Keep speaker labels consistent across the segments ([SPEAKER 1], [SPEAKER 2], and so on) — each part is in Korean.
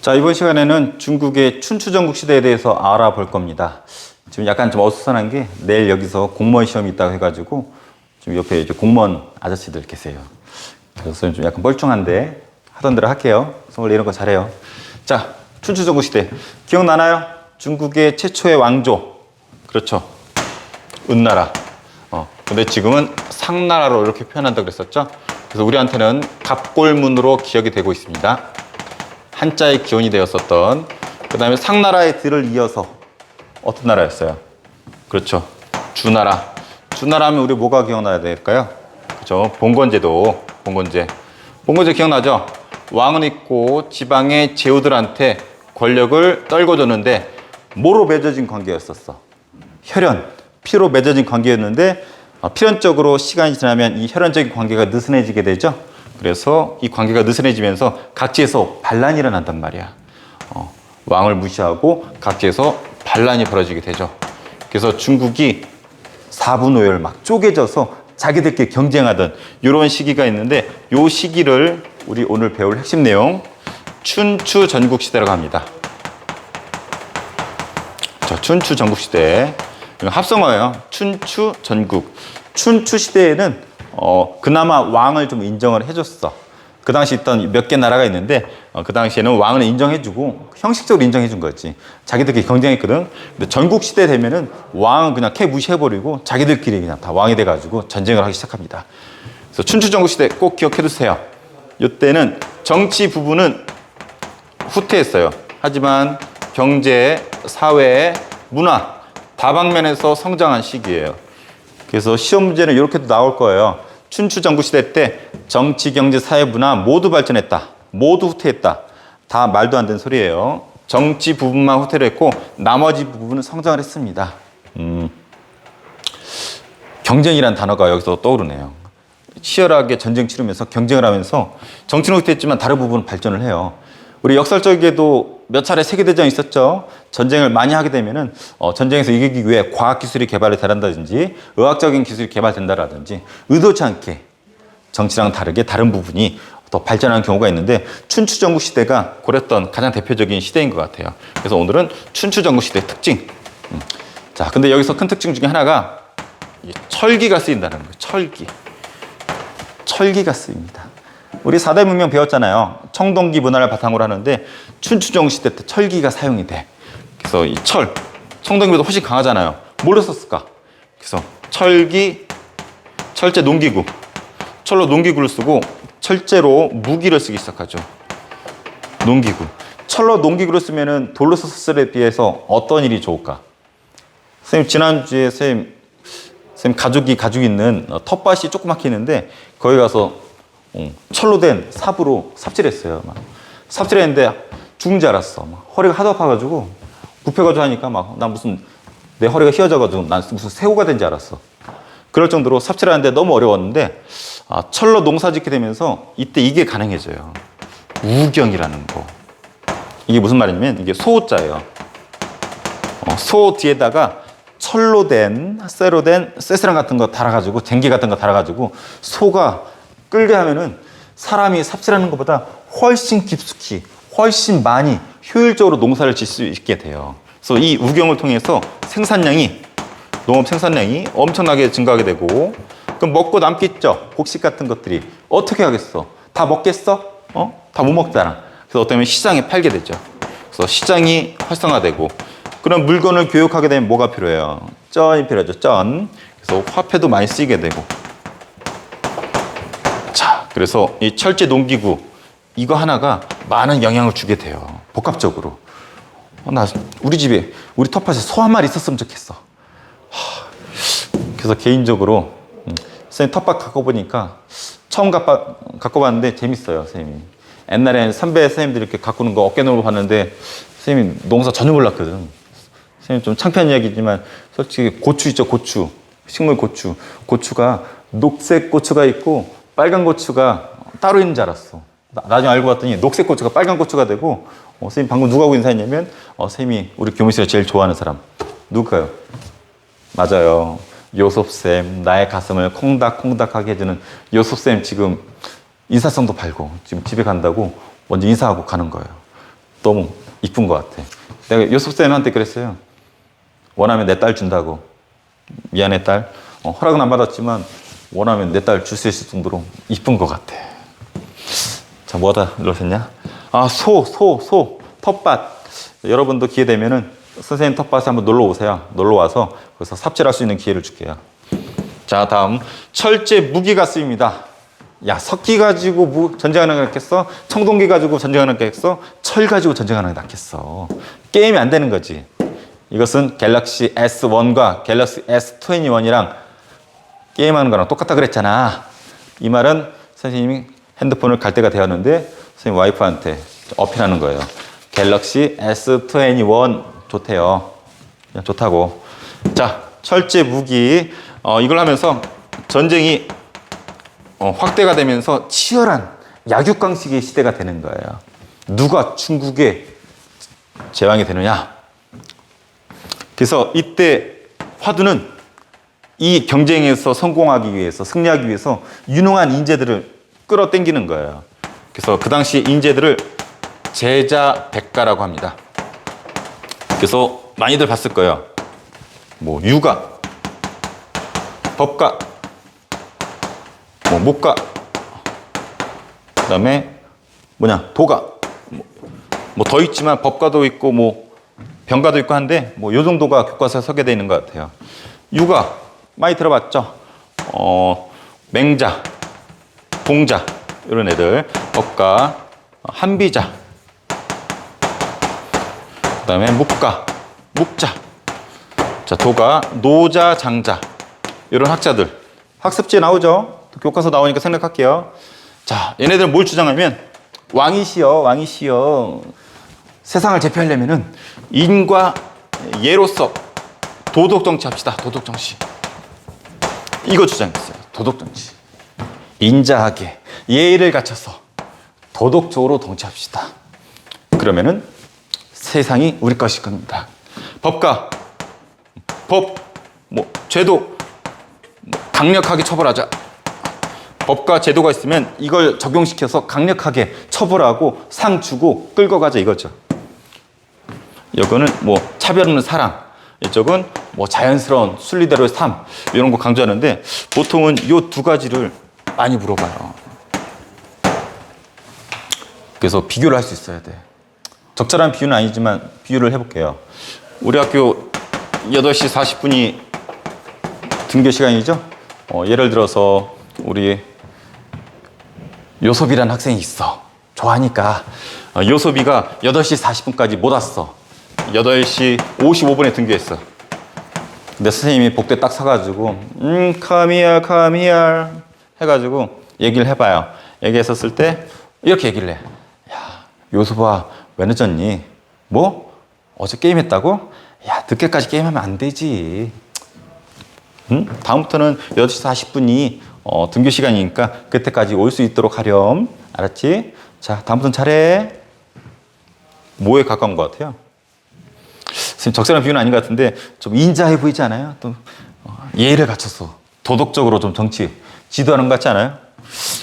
[SPEAKER 1] 자, 이번 시간에는 중국의 춘추전국 시대에 대해서 알아볼 겁니다. 지금 약간 좀 어수선한 게 내일 여기서 공무원 시험이 있다고 해가지고 좀 옆에 이제 공무원 아저씨들 계세요. 그래서 좀 약간 멀쩡한데 하던 대로 할게요. 원래 이런 거 잘해요. 자, 춘추전국 시대 기억나나요? 중국의 최초의 왕조, 그렇죠? 은나라. 근데 지금은 상나라로 이렇게 표현한다고 그랬었죠? 그래서 우리한테는 갑골문으로 기억이 되고 있습니다. 한자의 기원이 되었었던, 그 다음에 상나라의 들을 이어서 어떤 나라였어요? 그렇죠. 주나라. 주나라 하면 우리 뭐가 기억나야 될까요? 그렇죠. 봉건제도. 봉건제. 봉건제 기억나죠? 왕은 있고 지방의 제후들한테 권력을 떨궈줬는데 뭐로 맺어진 관계였었어? 혈연, 피로 맺어진 관계였는데 필연적으로 시간이 지나면 이 혈연적인 관계가 느슨해지게 되죠. 그래서 이 관계가 느슨해지면서 각지에서 반란이 일어난단 말이야. 왕을 무시하고 각지에서 반란이 벌어지게 되죠. 그래서 중국이 사분오열 막 쪼개져서 자기들끼리 경쟁하던 이런 시기가 있는데, 이 시기를 우리 오늘 배울 핵심 내용 춘추 전국 시대라고 합니다. 자, 춘추 전국 시대. 합성어예요. 춘추 전국. 춘추 시대에는 그나마 왕을 좀 인정을 해줬어. 그 당시 있던 몇 개 나라가 있는데 그 당시에는 왕을 인정해주고 형식적으로 인정해준 거지. 자기들끼리 경쟁했거든. 근데 전국 시대 되면은 왕은 그냥 캐 무시해버리고 자기들끼리 그냥 다 왕이 돼가지고 전쟁을 하기 시작합니다. 그래서 춘추 전국 시대 꼭 기억해두세요. 이때는 정치 부분은 후퇴했어요. 하지만 경제, 사회, 문화 다방면에서 성장한 시기예요. 그래서 시험 문제는 이렇게도 나올 거예요. 춘추 전국 시대 때 정치, 경제, 사회, 문화 모두 발전했다. 모두 후퇴했다. 다 말도 안 되는 소리예요. 정치 부분만 후퇴를 했고 나머지 부분은 성장을 했습니다. 경쟁이란 단어가 여기서 떠오르네요. 치열하게 전쟁 치르면서 경쟁을 하면서 정치는 후퇴했지만 다른 부분은 발전을 해요. 우리 역설적에도 몇 차례 세계대전이 있었죠. 전쟁을 많이 하게 되면은 전쟁에서 이기기 위해 과학기술이 개발이 된다든지 의학적인 기술이 개발된다라든지 의도치 않게 정치랑 다르게 다른 부분이 더 발전하는 경우가 있는데, 춘추전국 시대가 그랬던 가장 대표적인 시대인 것 같아요. 그래서 오늘은 춘추전국 시대의 특징. 자, 근데 여기서 큰 특징 중에 하나가 철기가 쓰인다는 거예요. 철기. 철기가 쓰입니다. 우리 4대 문명 배웠잖아요. 청동기 문화를 바탕으로 하는데 춘추전국 시대 때 철기가 사용이 돼. 그래서 이 철, 청동기보다 훨씬 강하잖아요. 뭘로 썼을까? 그래서 철기, 철제 농기구. 철로 농기구를 쓰고 철제로 무기를 쓰기 시작하죠. 농기구. 철로 농기구를 쓰면은 돌로 썼을 때 비해서 어떤 일이 좋을까? 선생님, 지난주에 선생님 가죽이 있는 텃밭이 조그맣게 있는데 거기 가서 철로 된 삽으로 삽질했어요. 막 삽질했는데 죽은 줄 알았어. 막 허리가 하도 아파가지고 굽혀가지고 하니까 막 난 무슨 내 허리가 휘어져가지고 난 무슨 새우가 된 줄 알았어. 그럴 정도로 삽질하는데 너무 어려웠는데 철로 농사 짓게 되면서 이때 이게 가능해져요. 우경이라는 거. 이게 무슨 말이냐면 이게 소자예요. 소 뒤에다가 철로 된, 쇠로 된 쇠스랑 같은 거 달아가지고 쟁기 같은 거 달아가지고 소가 끌게 하면은 사람이 삽질하는 것보다 훨씬 깊숙이, 훨씬 많이 효율적으로 농사를 질 수 있게 돼요. 그래서 이 우경을 통해서 농업 생산량이 엄청나게 증가하게 되고, 그럼 먹고 남겠죠? 곡식 같은 것들이. 어떻게 하겠어? 다 먹겠어? 다 못 먹잖아. 그래서 어떻게 보면 시장에 팔게 되죠. 그래서 시장이 활성화되고, 그런 물건을 교육하게 되면 뭐가 필요해요? 쩐이 필요하죠. 쩐. 그래서 화폐도 많이 쓰이게 되고. 자, 그래서 이 철제 농기구 이거 하나가 많은 영향을 주게 돼요. 복합적으로. 우리 집에 우리 텃밭에 소 한 마리 있었으면 좋겠어. 그래서 개인적으로 선생님 텃밭 갖고 보니까 처음 갖고 봤는데 재밌어요. 선생님이 옛날에 선배 선생님들이 이렇게 가꾸는 거 어깨 너머로 봤는데 선생님이 농사 전혀 몰랐거든. 선생님 좀 창피한 이야기지만 솔직히 고추 있죠. 고추, 식물 고추. 고추가 녹색 고추가 있고 빨간 고추가 따로 있는 줄 알았어. 나중에 알고 봤더니 녹색 고추가 빨간 고추가 되고, 선생님 방금 누구하고 인사했냐면 선생님이 우리 교무실에 제일 좋아하는 사람 누굴까요? 맞아요. 요섭쌤. 나의 가슴을 콩닥콩닥하게 해주는 요섭쌤. 지금 인사성도 팔고 지금 집에 간다고 먼저 인사하고 가는 거예요. 너무 이쁜 것 같아. 내가 요셉쌤한테 그랬어요. 원하면 내 딸 준다고. 미안해 딸. 허락은 안 받았지만 원하면 내 딸 줄 수 있을 정도로 이쁜 것 같아. 자, 뭐하다 눌러셨냐? 아, 소, 텃밭. 여러분도 기회 되면은 선생님 텃밭에 한번 놀러 오세요. 놀러 와서 거기서 삽질할 수 있는 기회를 줄게요. 자, 다음 철제 무기가 쓰입니다. 야, 석기 가지고 전쟁하는 게 낫겠어? 청동기 가지고 전쟁하는 게 낫겠어? 철 가지고 전쟁하는 게 낫겠어? 게임이 안 되는 거지. 이것은 갤럭시 S1과 갤럭시 S21이랑 게임하는 거랑 똑같다 그랬잖아. 이 말은 선생님이 핸드폰을 갈 때가 되었는데 선생님 와이프한테 어필하는 거예요. 갤럭시 S21 좋대요. 그냥 좋다고. 자, 철제 무기. 이걸 하면서 전쟁이 확대가 되면서 치열한 약육강식의 시대가 되는 거예요. 누가 중국의 제왕이 되느냐. 그래서 이때 화두는 이 경쟁에서 성공하기 위해서, 승리하기 위해서 유능한 인재들을 끌어당기는 거예요. 그래서 그 당시 인재들을 제자백가라고 합니다. 그래서 많이들 봤을 거예요. 뭐 유가, 법가, 뭐 목가, 그다음에 뭐냐 도가, 뭐 더 있지만 법가도 있고 뭐 병가도 있고 한데 뭐 요 정도가 교과서에 소개되어 있는 것 같아요. 유가 많이 들어봤죠? 맹자, 봉자 이런 애들, 법가, 한비자, 그다음에 묵가, 묵자, 자 도가, 노자, 장자 이런 학자들 학습지에 나오죠? 교과서 나오니까 생각할게요. 자, 얘네들은 뭘 주장하면 왕이시여. 세상을 제패하려면은 인과 예로서 도덕 정치 합시다. 도덕 정치. 이거 주장했어요. 도덕 정치. 인자하게 예의를 갖춰서 도덕적으로 정치합시다. 그러면은 세상이 우리 것일 겁니다. 법과 제도 강력하게 처벌하자. 법과 제도가 있으면 이걸 적용시켜서 강력하게 처벌하고 상 주고 끌고 가자 이거죠. 이거는 뭐 차별 없는 사랑, 이쪽은 뭐 자연스러운 순리대로의 삶 이런 거 강조하는데 보통은 이 두 가지를 많이 물어봐요. 그래서 비교를 할 수 있어야 돼. 적절한 비유는 아니지만 비유를 해볼게요. 우리 학교 8시 40분이 등교 시간이죠. 예를 들어서 우리 요섭이라는 학생이 있어. 좋아하니까 요섭이가 8시 40분까지 못 왔어. 8시 55분에 등교했어. 근데 선생님이 복도에 딱 서가지고 come here 해가지고 얘기를 해봐요. 얘기했었을 때 이렇게 얘기를 해. 야, 요섭아 왜 늦었니? 뭐? 어제 게임했다고? 야, 늦게까지 게임하면 안 되지. 응? 다음부터는 8시 40분이 등교 시간이니까 그때까지 올 수 있도록 하렴. 알았지? 자, 다음부터는 잘해. 뭐에 가까운 것 같아요? 선생님, 적절한 비유는 아닌 것 같은데 좀 인자해 보이지 않아요? 또 예의를 갖춰서 도덕적으로 좀 정치 지도하는 것 같지 않아요?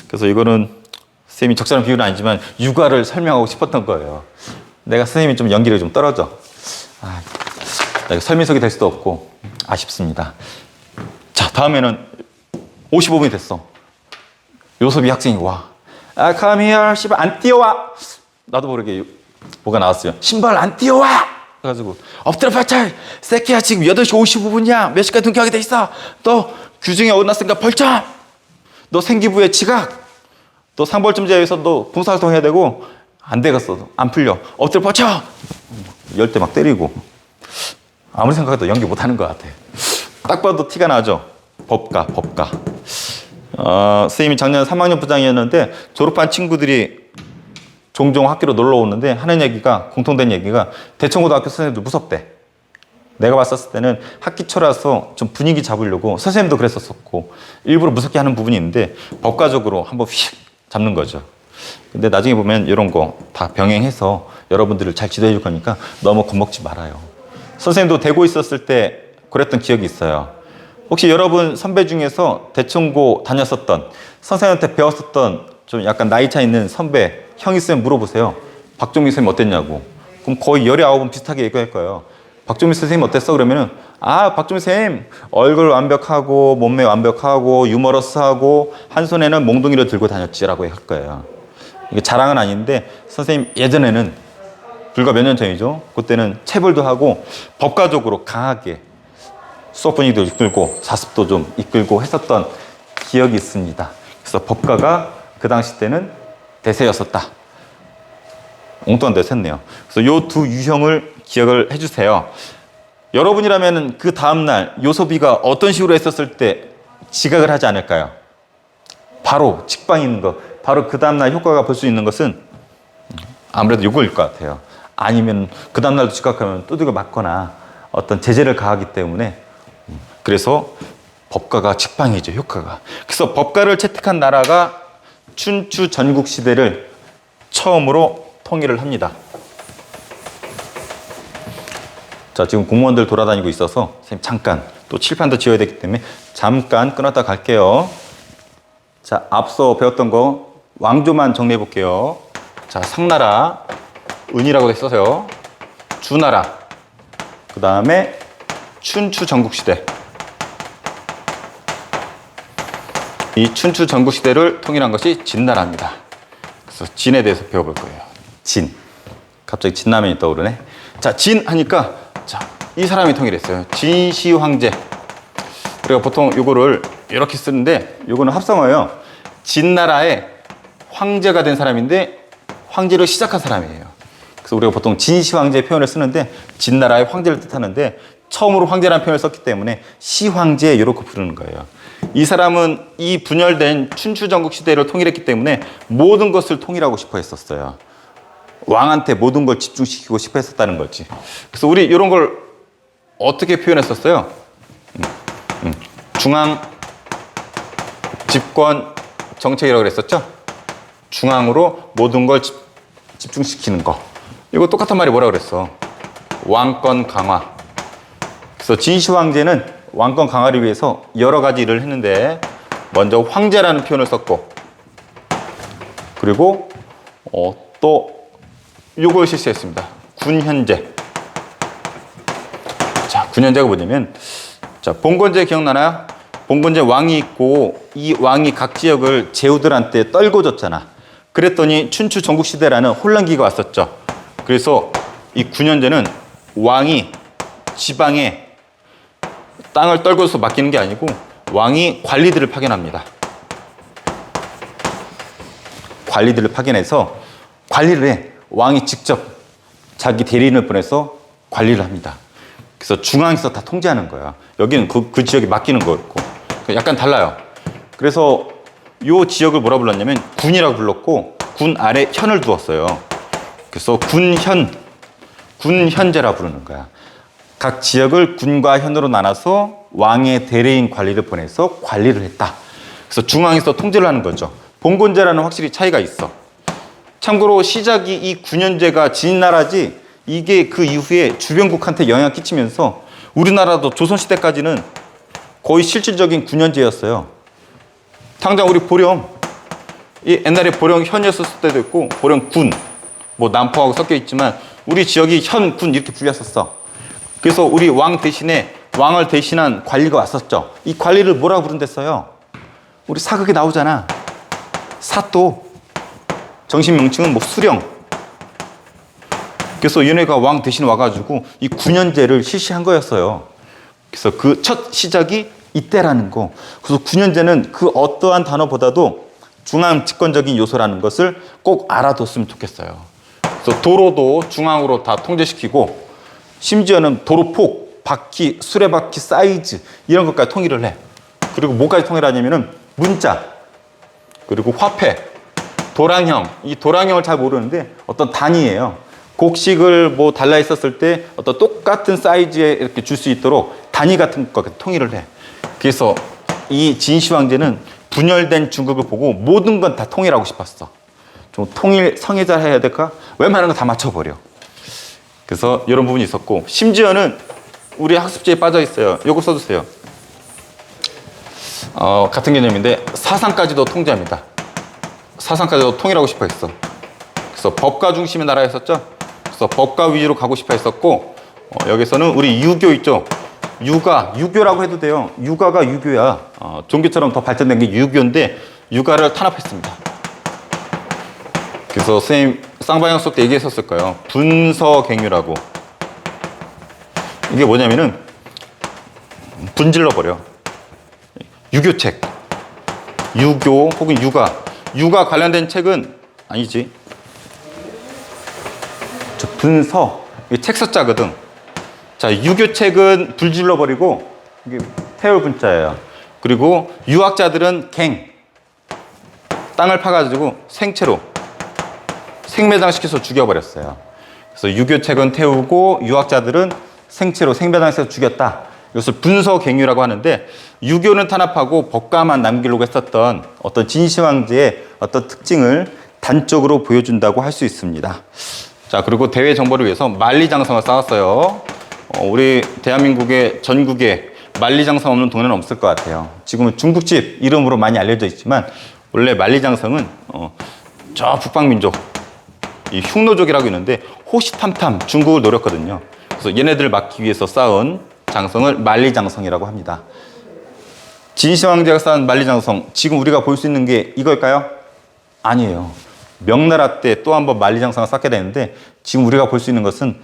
[SPEAKER 1] 그래서 이거는 선생님이 적절한 비유는 아니지만 육아를 설명하고 싶었던 거예요. 내가 선생님이 좀 연기력이 좀 떨어져. 내가 설명석이 될 수도 없고 아쉽습니다. 자, 다음에는 55분이 됐어. 요섭이 학생이 와. come here. 씨발 안 뛰어와. 나도 모르게 뭐가 나왔어요. 신발 안 뛰어와. 그래가지고 엎드려 뻗쳐. 새끼야 지금 8시 55분이야. 몇 시까지 등교하게 돼 있어. 너 규정에 어긋났으니까 벌점. 너 생기부에 지각. 너 상벌점제에서 너 봉사활동 해야 되고 안 되겠어. 안 풀려. 엎드려 뻗쳐. 열 대 막 때리고. 아무리 생각해도 연기 못하는 것 같아. 딱 봐도 티가 나죠. 법가. 선생님이 작년 3학년 부장이었는데 졸업한 친구들이 종종 학교로 놀러 오는데 하는 얘기가, 공통된 얘기가 대청고등학교 선생님들 무섭대. 내가 봤었을 때는 학기 초라서 좀 분위기 잡으려고 선생님도 그랬었고 일부러 무섭게 하는 부분이 있는데 법과적으로 한번 휙 잡는 거죠. 근데 나중에 보면 이런 거 다 병행해서 여러분들을 잘 지도해 줄 거니까 너무 겁먹지 말아요. 선생님도 대고 있었을 때 그랬던 기억이 있어요. 혹시 여러분 선배 중에서 대청고 다녔었던, 선생님한테 배웠었던 좀 약간 나이 차 있는 선배, 형 있으면 물어보세요. 박종민 선생님 어땠냐고. 그럼 거의 19은 비슷하게 얘기할 거예요. 박종민 선생님 어땠어? 그러면은 박종민 선생님 얼굴 완벽하고 몸매 완벽하고 유머러스하고 한 손에는 몽둥이를 들고 다녔지라고 할 거예요. 이게 자랑은 아닌데 선생님 예전에는 불과 몇 년 전이죠. 그때는 체벌도 하고 법과적으로 강하게 수업 분위기도 이끌고 자습도 좀 이끌고 했었던 기억이 있습니다. 그래서 법과가 그 당시 때는 대세였었다. 엉뚱한 대세였네요. 그래서 요 두 유형을 기억을 해주세요. 여러분이라면 그 다음날 요소비가 어떤 식으로 했었을 때 지각을 하지 않을까요? 바로 직방이 있는 거, 바로 그 다음날 효과가 볼 수 있는 것은 아무래도 요거일 것 같아요. 아니면 그 다음날도 지각하면 두들겨 맞거나 어떤 제재를 가하기 때문에 그래서 법과가 직방이죠, 효과가. 그래서 법과를 채택한 나라가 춘추 전국시대를 처음으로 통일을 합니다. 자, 지금 공무원들 돌아다니고 있어서 선생님 잠깐 또 칠판도 지어야 되기 때문에 잠깐 끊었다 갈게요. 자, 앞서 배웠던 거 왕조만 정리해 볼게요. 자, 상나라, 은이라고 했어요. 주나라, 그 다음에 춘추 전국시대. 이 춘추 전국시대를 통일한 것이 진나라입니다. 그래서 진에 대해서 배워볼 거예요. 진. 갑자기 진라면이 떠오르네. 자, 진 하니까 자, 이 사람이 통일했어요. 진시 황제. 우리가 보통 요거를 이렇게 쓰는데 요거는 합성어예요. 진나라의 황제가 된 사람인데 황제를 시작한 사람이에요. 그래서 우리가 보통 진시 황제 표현을 쓰는데 진나라의 황제를 뜻하는데 처음으로 황제라는 표현을 썼기 때문에 시황제 이렇게 부르는 거예요. 이 사람은 이 분열된 춘추 전국 시대를 통일했기 때문에 모든 것을 통일하고 싶어 했었어요. 왕한테 모든 걸 집중시키고 싶어 했었다는 거지. 그래서 우리 이런 걸 어떻게 표현했었어요? 중앙 집권 정책이라고 그랬었죠? 중앙으로 모든 걸 집중시키는 거. 이거 똑같은 말이 뭐라고 그랬어? 왕권 강화. 그래서 진시 황제는 왕권 강화를 위해서 여러 가지 일을 했는데 먼저 황제라는 표현을 썼고 그리고 또 요걸 실시했습니다. 군현제. 자, 군현제가 뭐냐면 자, 봉건제 기억나나요? 봉건제 왕이 있고 이 왕이 각 지역을 제후들한테 떨고 줬잖아. 그랬더니 춘추 전국시대라는 혼란기가 왔었죠. 그래서 이 군현제는 왕이 지방에 땅을 떨고서 맡기는 게 아니고 왕이 관리들을 파견합니다. 관리들을 파견해서 관리를 해. 왕이 직접 자기 대리인을 보내서 관리를 합니다. 그래서 중앙에서 다 통제하는 거야. 여기는 그 지역에 맡기는 거였고 약간 달라요. 그래서 이 지역을 뭐라 불렀냐면 군이라고 불렀고 군 아래 현을 두었어요. 그래서 군현제라 부르는 거야. 각 지역을 군과 현으로 나눠서 왕의 대리인 관리를 보내서 관리를 했다. 그래서 중앙에서 통제를 하는 거죠. 봉건제라는 확실히 차이가 있어. 참고로 시작이 이 군현제가 진나라지 이게 그 이후에 주변국한테 영향을 끼치면서 우리나라도 조선시대까지는 거의 실질적인 군현제였어요. 당장 우리 보령, 옛날에 보령 현이었을 때도 있고 보령 군, 뭐 남포하고 섞여 있지만 우리 지역이 현, 군 이렇게 불렸었어. 그래서 우리 왕 대신에 왕을 대신한 관리가 왔었죠. 이 관리를 뭐라고 부른댔어요? 우리 사극에 나오잖아. 사또. 정식 명칭은 뭐 수령. 그래서 얘네가 왕 대신 와가지고 이 군현제를 실시한 거였어요. 그래서 그 첫 시작이 이때라는 거. 그래서 군현제는 그 어떠한 단어보다도 중앙 집권적인 요소라는 것을 꼭 알아뒀으면 좋겠어요. 그래서 도로도 중앙으로 다 통제시키고 심지어는 도로폭, 바퀴, 수레바퀴 사이즈 이런 것까지 통일을 해. 그리고 뭐까지 통일하냐면은 문자, 그리고 화폐, 도랑형. 이 도랑형을 잘 모르는데 어떤 단위예요. 곡식을 뭐 달라 했었을 때 어떤 똑같은 사이즈에 이렇게 줄 수 있도록 단위 같은 것 통일을 해. 그래서 이 진시 황제는 분열된 중국을 보고 모든 건 다 통일하고 싶었어. 좀 통일 성애자 해야 될까? 웬만한 거 다 맞춰버려. 그래서 이런 부분이 있었고 심지어는 우리 학습지에 빠져 있어요. 요거 써주세요. 같은 개념인데 사상까지도 통제합니다. 사상까지도 통일하고 싶어 했어. 그래서 법가 중심의 나라였었죠. 그래서 법가 위주로 가고 싶어 했었고, 여기서는 우리 유교 있죠. 유교라고 해도 돼요. 유가가 유교야. 종교처럼 더 발전된 게 유교인데 유가를 탄압했습니다. 그래서 선생님 쌍방향 수업 때 얘기했었을 거예요. 분서갱유라고. 이게 뭐냐면은 분질러 버려. 유교책, 유교 혹은 육아 관련된 책은 아니지. 저 분서, 이게 책 서자거든. 자, 유교책은 불질러 버리고 이게 태울 분자예요. 그리고 유학자들은 땅을 파가지고 생채로 생매장시켜서 죽여버렸어요. 그래서 유교책은 태우고 유학자들은 생채로 생매장시켜서 죽였다. 이것을 분서갱유라고 하는데, 유교는 탄압하고 법가만 남기려고 했었던 어떤 진시황제의 어떤 특징을 단적으로 보여준다고 할 수 있습니다. 자, 그리고 대외 정보를 위해서 만리장성을 쌓았어요. 우리 대한민국의 전국에 만리장성 없는 동네는 없을 것 같아요. 지금은 중국집 이름으로 많이 알려져 있지만 원래 만리장성은 저 북방민족 이 흉노족이라고 있는데 호시탐탐 중국을 노렸거든요. 그래서 얘네들을 막기 위해서 쌓은 장성을 만리장성이라고 합니다. 진시황제가 쌓은 만리장성, 지금 우리가 볼 수 있는 게 이걸까요? 아니에요. 명나라 때 또 한 번 만리장성을 쌓게 되는데, 지금 우리가 볼 수 있는 것은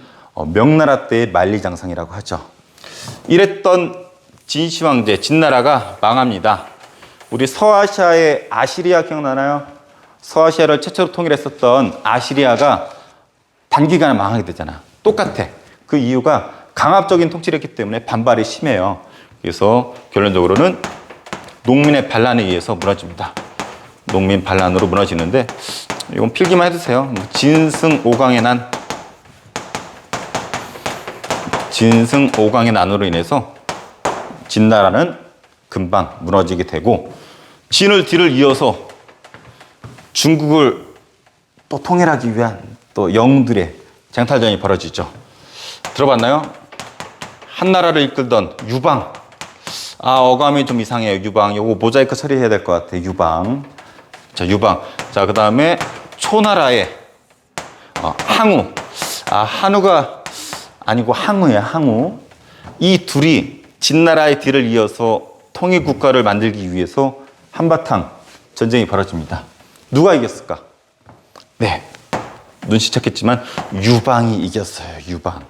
[SPEAKER 1] 명나라 때의 만리장성이라고 하죠. 이랬던 진시황제, 진나라가 망합니다. 우리 서아시아의 아시리아 기억나나요? 서아시아를 최초로 통일했었던 아시리아가 단기간에 망하게 되잖아. 똑같아. 그 이유가 강압적인 통치를 했기 때문에 반발이 심해요. 그래서 결론적으로는 농민의 반란에 의해서 무너집니다. 농민 반란으로 무너지는데, 이건 필기만 해두세요. 진승 오강의 난. 진승 오강의 난으로 인해서 진나라는 금방 무너지게 되고, 진을 뒤를 이어서 중국을 또 통일하기 위한 또 영웅들의 쟁탈전이 벌어지죠. 들어봤나요? 한나라를 이끌던 유방. 어감이 좀 이상해요. 유방. 요거 모자이크 처리해야 될 것 같아요. 유방. 자, 유방. 자, 그 다음에 초나라의 항우. 한우가 아니고 항우예요. 항우. 이 둘이 진나라의 뒤를 이어서 통일국가를 만들기 위해서 한바탕 전쟁이 벌어집니다. 누가 이겼을까? 네, 눈치챘겠지만 유방이 이겼어요. 유방.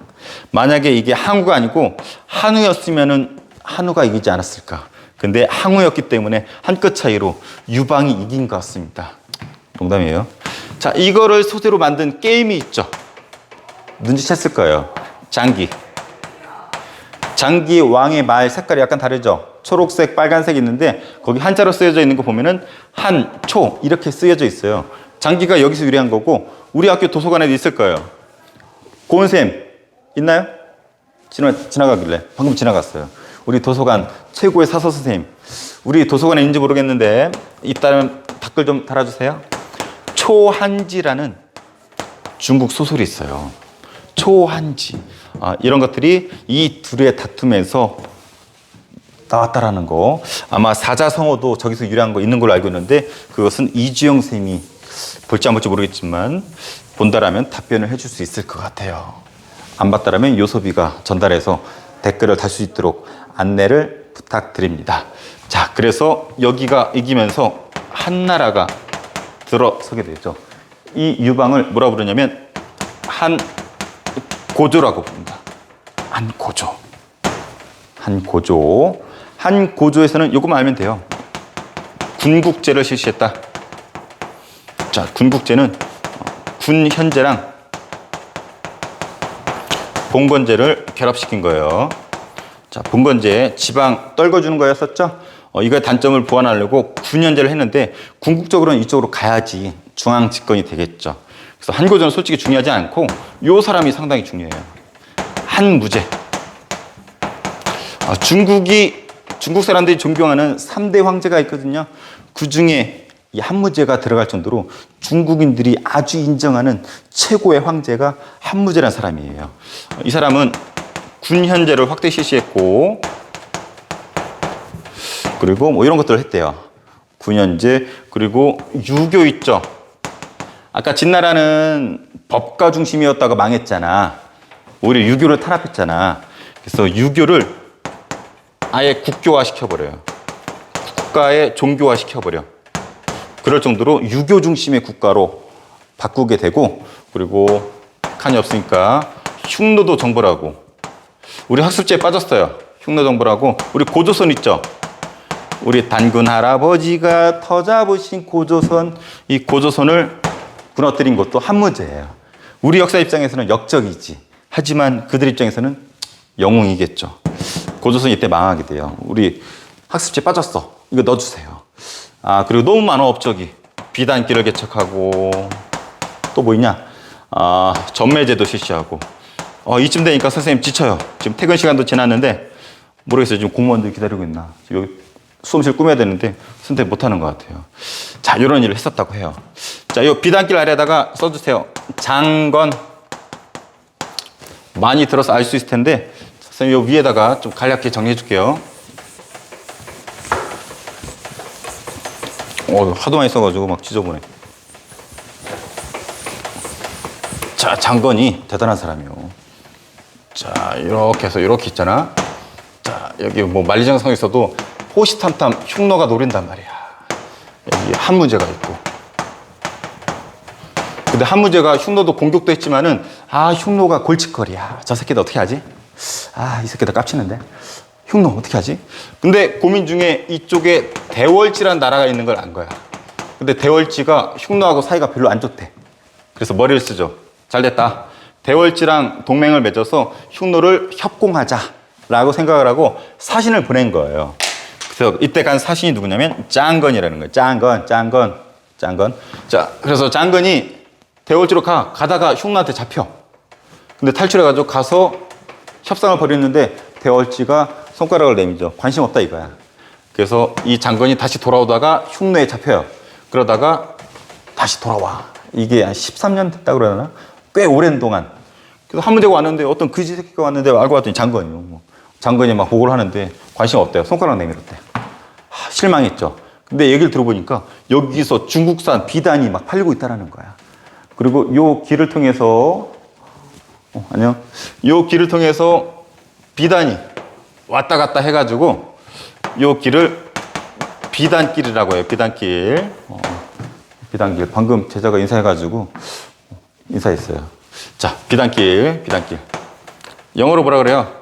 [SPEAKER 1] 만약에 이게 항우가 아니고 한우였으면은 한우가 이기지 않았을까? 근데 항우였기 때문에 한 끗 차이로 유방이 이긴 것 같습니다. 농담이에요. 자, 이거를 소재로 만든 게임이 있죠. 눈치챘을 거예요. 장기. 장기 왕의 말 색깔이 약간 다르죠. 초록색, 빨간색 있는데 거기 한자로 쓰여져 있는 거 보면은 한초 이렇게 쓰여져 있어요. 장기가 여기서 유래한 거고, 우리 학교 도서관에도 있을 거예요. 고은쌤 있나요? 지나가길래 방금 지나갔어요. 우리 도서관 최고의 사서 선생님, 우리 도서관에 있는지 모르겠는데 있다면 댓글 좀 달아주세요. 초한지라는 중국 소설이 있어요. 초한지. 이런 것들이 이 둘의 다툼에서 나왔다라는 거. 아마 사자성어도 저기서 유래한 거 있는 걸로 알고 있는데, 그것은 이주영 쌤이 볼지 안 볼지 모르겠지만 본다라면 답변을 해줄 수 있을 것 같아요. 안 봤다라면 요소비가 전달해서 댓글을 달 수 있도록 안내를 부탁드립니다. 자, 그래서 여기가 이기면서 한나라가 들어서게 되죠. 이 유방을 뭐라 부르냐면 한고조라고 부릅니다. 한고조. 한고조. 한고조에서는 요것만 알면 돼요. 군국제를 실시했다. 자, 군국제는 군현제랑 봉건제를 결합시킨 거예요. 자, 봉건제 지방 떨궈주는 거였었죠. 이거의 단점을 보완하려고 군현제를 했는데, 궁극적으로는 이쪽으로 가야지 중앙 집권이 되겠죠. 그래서 한고조는 솔직히 중요하지 않고 요 사람이 상당히 중요해요. 한무제. 중국 사람들이 존경하는 3대 황제가 있거든요. 그 중에 이 한무제가 들어갈 정도로 중국인들이 아주 인정하는 최고의 황제가 한무제라는 사람이에요. 이 사람은 군현제를 확대 실시했고, 그리고 뭐 이런 것들을 했대요. 군현제, 그리고 유교 있죠. 아까 진나라는 법가 중심이었다가 망했잖아. 오히려 유교를 탄압했잖아. 그래서 유교를 아예 국교화 시켜버려요. 국가의 종교화 시켜버려. 그럴 정도로 유교 중심의 국가로 바꾸게 되고, 그리고 칸이 없으니까 흉노도 정벌하고, 우리 학습지에 빠졌어요. 흉노 정벌하고, 우리 고조선 있죠. 우리 단군 할아버지가 터잡으신 고조선, 이 고조선을 무너뜨린 것도 한무제예요. 우리 역사 입장에서는 역적이지. 하지만 그들 입장에서는 영웅이겠죠. 고조선이 이때 망하게 돼요. 우리 학습지에 빠졌어. 이거 넣어주세요. 아, 그리고 너무 많아, 업적이. 비단기를 개척하고, 또 뭐 있냐? 아, 전매제도 실시하고. 이쯤 되니까 선생님 지쳐요. 지금 퇴근 시간도 지났는데, 모르겠어요. 지금 공무원들 기다리고 있나. 여기 수험실 꾸며야 되는데, 선택 못 하는 것 같아요. 자, 이런 일을 했었다고 해요. 자, 이 비단길 아래에다가 써주세요. 장건. 많이 들어서 알 수 있을 텐데, 선생님 이 위에다가 좀 간략하게 정리해 줄게요. 하도 많이 써가지고 막 지저분해. 자, 장건이 대단한 사람이요. 자, 이렇게 해서 이렇게 있잖아. 자, 여기 뭐 만리장성에서도 호시탐탐 흉노가 노린단 말이야. 여기 한무제가 있고. 근데 한무제가 흉노도 공격도 했지만은, 흉노가 골칫거리야. 저 새끼들 어떻게 하지? 이 새끼들 깝치는데. 흉노 어떻게 하지? 근데 고민 중에 이쪽에 대월지라는 나라가 있는 걸 안 거야. 근데 대월지가 흉노하고 사이가 별로 안 좋대. 그래서 머리를 쓰죠. 잘 됐다. 대월지랑 동맹을 맺어서 흉노를 협공하자라고 생각을 하고 사신을 보낸 거예요. 그래서 이때 간 사신이 누구냐면 짱건이라는 거예요. 짱건. 자, 그래서 짱건이 대월지로 가다가 흉노한테 잡혀. 근데 탈출해가지고 가서 협상을 벌였는데 대월지가 손가락을 내밀죠. 관심 없다 이거야. 그래서 이 장건이 다시 돌아오다가 흉노에 잡혀요. 그러다가 다시 돌아와. 이게 한 13년 됐다 그러나? 꽤 오랜 동안. 그래서 한무제가 왔는데 어떤 그지 새끼가 왔는데 알고 봤더니 장건이요. 장건이 막 보고를 하는데 관심 없대요. 손가락 내밀었대. 실망했죠. 근데 얘기를 들어보니까 여기서 중국산 비단이 막 팔리고 있다는 거야. 그리고 요 길을 통해서 안녕. 요 길을 통해서 비단이 왔다 갔다 해가지고 요 길을 비단길이라고 해요. 비단길. 비단길. 방금 제자가 인사해가지고 인사했어요. 자, 비단길. 영어로 뭐라 그래요?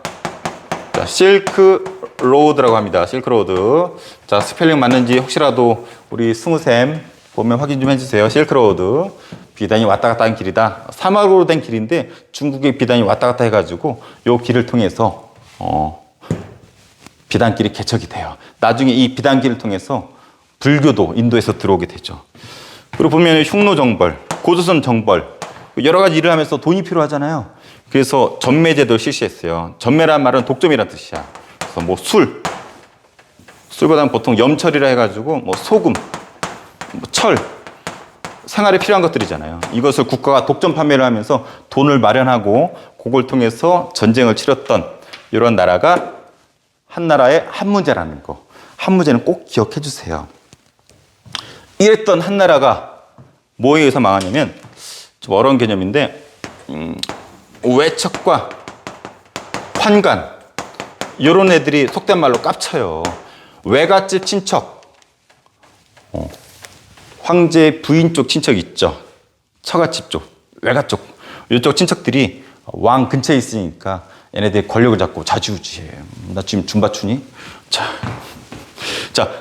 [SPEAKER 1] 자, 실크 로드라고 합니다. 실크 로드. 자, 스펠링 맞는지 혹시라도 우리 승우쌤 보면 확인 좀 해주세요. 실크 로드. 비단이 왔다 갔다 하는 길이다. 사막으로 된 길인데 중국의 비단이 왔다 갔다 해가지고 요 길을 통해서 비단길이 개척이 돼요. 나중에 이 비단길을 통해서 불교도 인도에서 들어오게 되죠. 그리고 보면 흉노 정벌, 고조선 정벌, 여러 가지 일을 하면서 돈이 필요하잖아요. 그래서 전매제도를 실시했어요. 전매란 말은 독점이란 뜻이야. 그래서 뭐 술보다는 보통 염철이라 해가지고 뭐 소금, 뭐 철, 생활에 필요한 것들이잖아요. 이것을 국가가 독점 판매를 하면서 돈을 마련하고 그걸 통해서 전쟁을 치렀던 이런 나라가 한나라의 한무제라는 거. 한무제는 꼭 기억해 주세요. 이랬던 한나라가 뭐에 의해서 망하냐면 좀 어려운 개념인데 외척과 환관 이런 애들이 속된 말로 깝쳐요. 외갓집 친척 황제 부인 쪽 친척 있죠. 처갓집 쪽, 외가 쪽 이쪽 친척들이 왕 근처에 있으니까 얘네들이 권력을 잡고 자주우지해요. 나 지금 줌바추니? 자,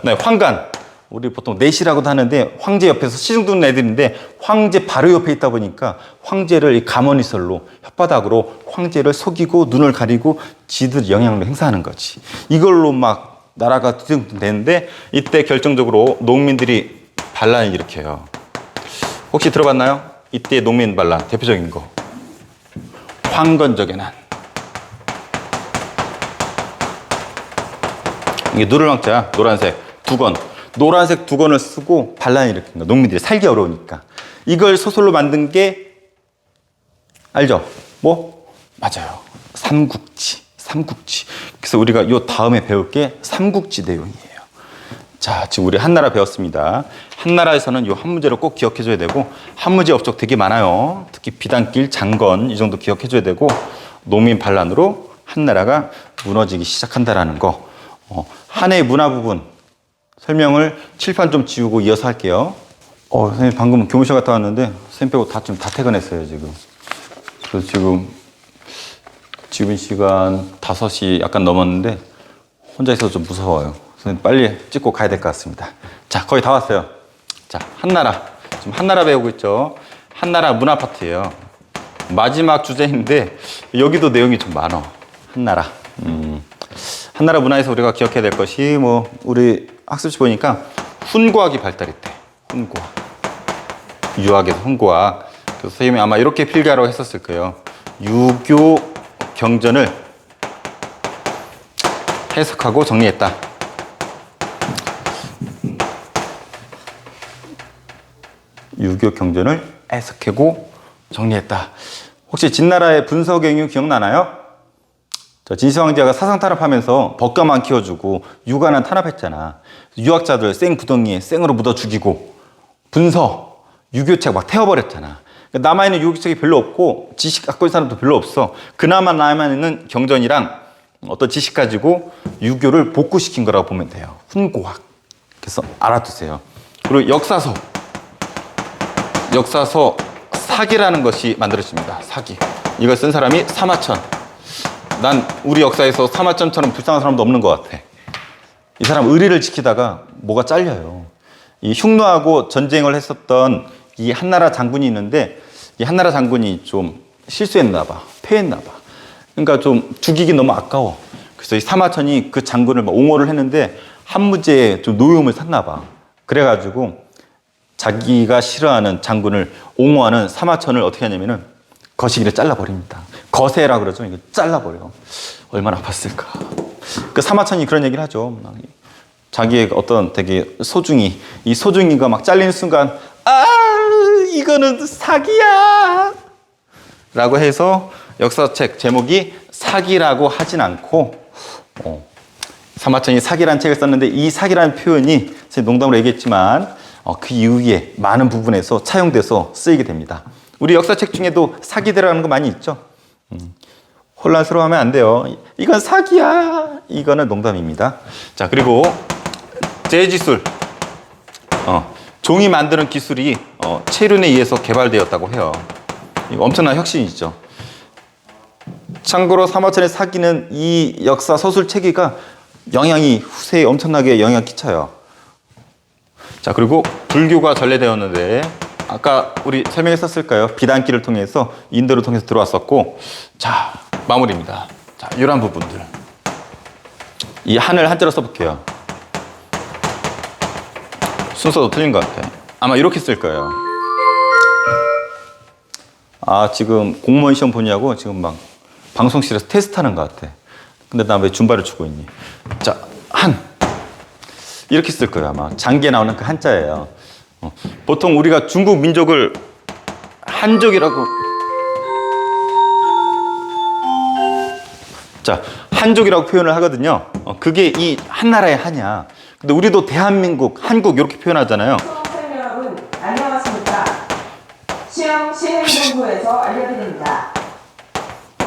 [SPEAKER 1] 네, 환관. 우리 보통 내시라고도 하는데 황제 옆에서 시중 두는 애들인데 황제 바로 옆에 있다 보니까 황제를 이 가머니설로 혓바닥으로 황제를 속이고 눈을 가리고 지들 영향력을 행사하는 거지. 이걸로 막 나라가 뒤숭되는데 이때 결정적으로 농민들이 반란을 일으켜요. 혹시 들어봤나요? 이때 농민 반란 대표적인 거 황건적의 난. 이게 누를망자야. 노란색 두건. 노란색 두건을 쓰고 반란을 일으킨 거야. 농민들이 살기 어려우니까. 이걸 소설로 만든 게 알죠? 뭐? 맞아요. 삼국지. 그래서 우리가 요 다음에 배울 게 삼국지 내용이에요. 자, 지금 우리 한나라 배웠습니다. 한나라에서는 이 한 문제를 꼭 기억해줘야 되고, 한 문제 업적 되게 많아요. 특히 비단길, 장건 이 정도 기억해줘야 되고, 농민 반란으로 한나라가 무너지기 시작한다라는 거. 한해의 문화 부분 설명을 칠판 좀 지우고 이어서 할게요. 선생님 방금 교무실 갔다 왔는데 선생님 빼고 다 퇴근했어요 지금. 그래서 지금 시간 5시 약간 넘었는데 혼자 있어서 좀 무서워요. 선생님 빨리 찍고 가야 될 것 같습니다. 자, 거의 다 왔어요. 자, 한나라. 지금 한나라 배우고 있죠. 한나라 문화 파트예요. 마지막 주제인데 여기도 내용이 좀 많아. 한나라. 한나라 문화에서 우리가 기억해야 될 것이 우리 학습지 보니까 훈과학이 발달했대. 훈과학. 유학에서 훈과학. 그래서 선생님이 아마 이렇게 필기하라고 했었을 거예요. 유교 경전을 해석하고 정리했다. 유교 경전을 해석하고 정리했다. 혹시 진나라의 분서경유 기억나나요? 진시 황제가 사상 탄압하면서 법가만 키워주고 유가는 탄압했잖아. 유학자들 생구덩이에 생으로 묻어 죽이고 분서, 유교책 막 태워버렸잖아. 남아있는 유교책이 별로 없고 지식 갖고 있는 사람도 별로 없어. 그나마 남아있는 경전이랑 어떤 지식 가지고 유교를 복구시킨 거라고 보면 돼요. 훈고학. 그래서 알아두세요. 그리고 역사서 사기라는 것이 만들어집니다. 사기. 이걸 쓴 사람이 사마천. 난 우리 역사에서 사마천처럼 불쌍한 사람도 없는 것 같아. 이 사람 의리를 지키다가 뭐가 잘려요. 이 흉노하고 전쟁을 했었던 이 한나라 장군이 있는데 이 한나라 장군이 좀 실수했나 봐. 패했나 봐. 그러니까 좀 죽이기 너무 아까워. 그래서 이 사마천이 그 장군을 옹호를 했는데 한 무제에 좀 노여움을 샀나 봐. 그래가지고 자기가 싫어하는 장군을 옹호하는 사마천을 어떻게 하냐면은 거시기를 잘라버립니다. 거세라 그러죠. 이거 잘라버려. 얼마나 아팠을까. 그 사마천이 그런 얘기를 하죠. 자기의 어떤 되게 소중이, 이 소중이가 막 잘리는 순간, 이거는 사기야! 라고 해서 역사책 제목이 사기라고 하진 않고, 사마천이 사기라는 책을 썼는데 이 사기라는 표현이 농담으로 얘기했지만 그 이후에 많은 부분에서 차용돼서 쓰이게 됩니다. 우리 역사책 중에도 사기 들어가는 거 많이 있죠. 혼란스러워하면 안 돼요. 이건 사기야. 이거는 농담입니다. 자, 그리고 재지술. 종이 만드는 기술이 체륜에 의해서 개발되었다고 해요. 이거 엄청난 혁신이죠. 참고로 사마천의 사기는 이 역사 서술 체계가 영향이 후세에 엄청나게 영향 끼쳐요. 자, 그리고 불교가 전래되었는데 아까 우리 설명했었을까요? 비단길을 통해서 인도를 통해서 들어왔었고, 자, 마무리입니다. 자, 이러한 부분들. 이 한을 한자로 써볼게요. 순서도 틀린 것 같아요. 아마 이렇게 쓸 거예요. 지금 공무원 시험 보냐고 지금 막 방송실에서 테스트하는 것 같아. 근데 나 왜 줌바를 추고 있니? 자, 한. 이렇게 쓸 거예요, 아마. 장기에 나오는 그 한자예요. 보통 우리가 중국 민족을 한족이라고. 자, 한족이라고 표현을 하거든요. 그게 이 한나라의 한이야. 근데 우리도 대한민국, 한국 이렇게 표현하잖아요.
[SPEAKER 2] 수험생 여러분, 안녕하십니까? 시험 시행 공부에서 알려드립니다.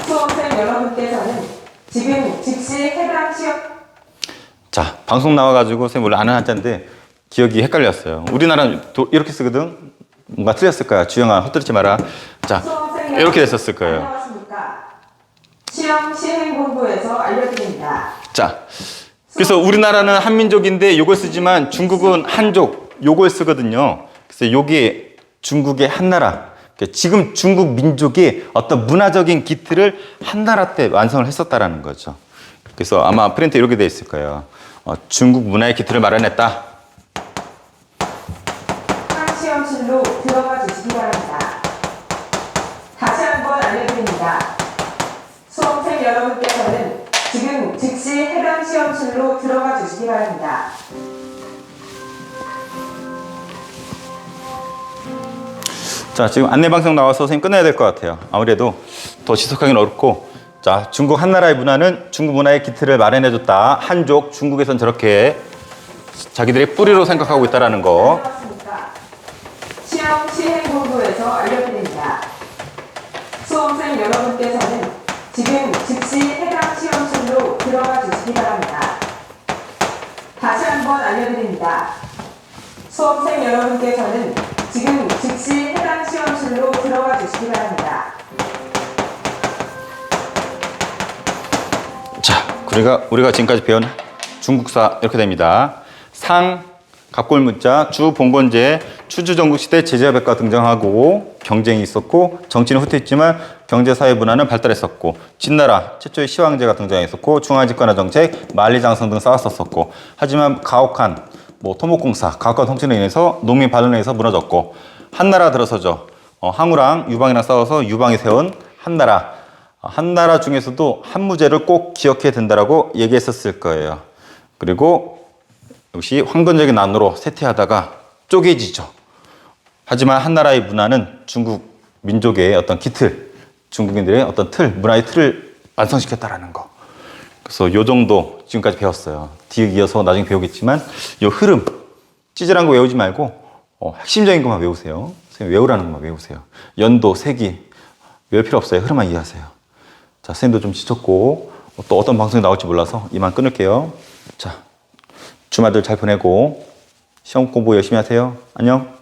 [SPEAKER 2] 수험생 여러분께서는 지금 즉시 해당 시험.
[SPEAKER 1] 자, 방송 나와가지고 선생님 원래 아는 한자인데 기억이 헷갈렸어요. 우리나라는 이렇게 쓰거든. 뭔가 틀렸을 거야. 주영아, 헛들지 마라. 자, 이렇게 됐었을 거예요.
[SPEAKER 2] 안녕하십니까? 시험 시행 공부에서 알려드립니다.
[SPEAKER 1] 자, 그래서 우리나라는 한민족인데 요걸 쓰지만 중국은 한족 요걸 쓰거든요. 그래서 요게 중국의 한나라. 지금 중국 민족의 어떤 문화적인 기틀을 한나라 때 완성을 했었다라는 거죠. 그래서 아마 프린트 이렇게 돼 있을 거예요. 중국 문화의 기틀을 마련했다.
[SPEAKER 2] 한 시험실로 들어가 주시기 바랍니다. 다시 한번 알려드립니다. 수험생 여러분께서는 지금 즉시 해당 시험실로 들어가 주시기 바랍니다.
[SPEAKER 1] 자, 지금 안내방송 나와서 선생님 끝내야 될 것 같아요. 아무래도 더 지속하기는 어렵고, 자, 중국 한나라의 문화는 중국 문화의 기틀을 마련해줬다. 한족, 중국에선 저렇게 자기들의 뿌리로 생각하고 있다라는 거.
[SPEAKER 2] 안녕하십니까. 시험 시행본부에서 알려드립니다. 수험생 여러분께서는 지금 즉시 해당 시험실로 들어가 주시기 바랍니다. 다시 한번 알려드립니다. 수험생 여러분께서는 지금 즉시 해당 시험실로 들어가 주시기 바랍니다.
[SPEAKER 1] 자, 우리가 지금까지 배운 중국사 이렇게 됩니다. 상, 갑골문자, 주, 봉건제, 추주전국시대 제자백과 등장하고 경쟁이 있었고 정치는 후퇴했지만 경제사회문화는 발달했었고 진나라 최초의 시황제가 등장했었고 중앙집권화 정책, 만리장성 등 쌓았었고 하지만 가혹한 토목공사, 가혹한 통치로 인해서 농민 반란에 의해서 무너졌고 한나라 들어서죠. 항우랑 유방이랑 싸워서 유방이 세운 한나라. 한나라 중에서도 한무제를 꼭 기억해야 된다라고 얘기했었을 거예요. 그리고 역시 황건적인 난로로 쇠퇴하다가 쪼개지죠. 하지만 한나라의 문화는 중국 민족의 어떤 기틀, 중국인들의 어떤 틀, 문화의 틀을 완성시켰다라는 거. 그래서 요 정도 지금까지 배웠어요. 뒤에 이어서 나중에 배우겠지만 요 흐름, 찌질한 거 외우지 말고 핵심적인 것만 외우세요. 선생님 외우라는 것만 외우세요. 연도, 세기 외울 필요 없어요. 흐름만 이해하세요. 자, 선생님도 좀 지쳤고 또 어떤 방송이 나올지 몰라서 이만 끊을게요. 자, 주말들 잘 보내고 시험 공부 열심히 하세요. 안녕.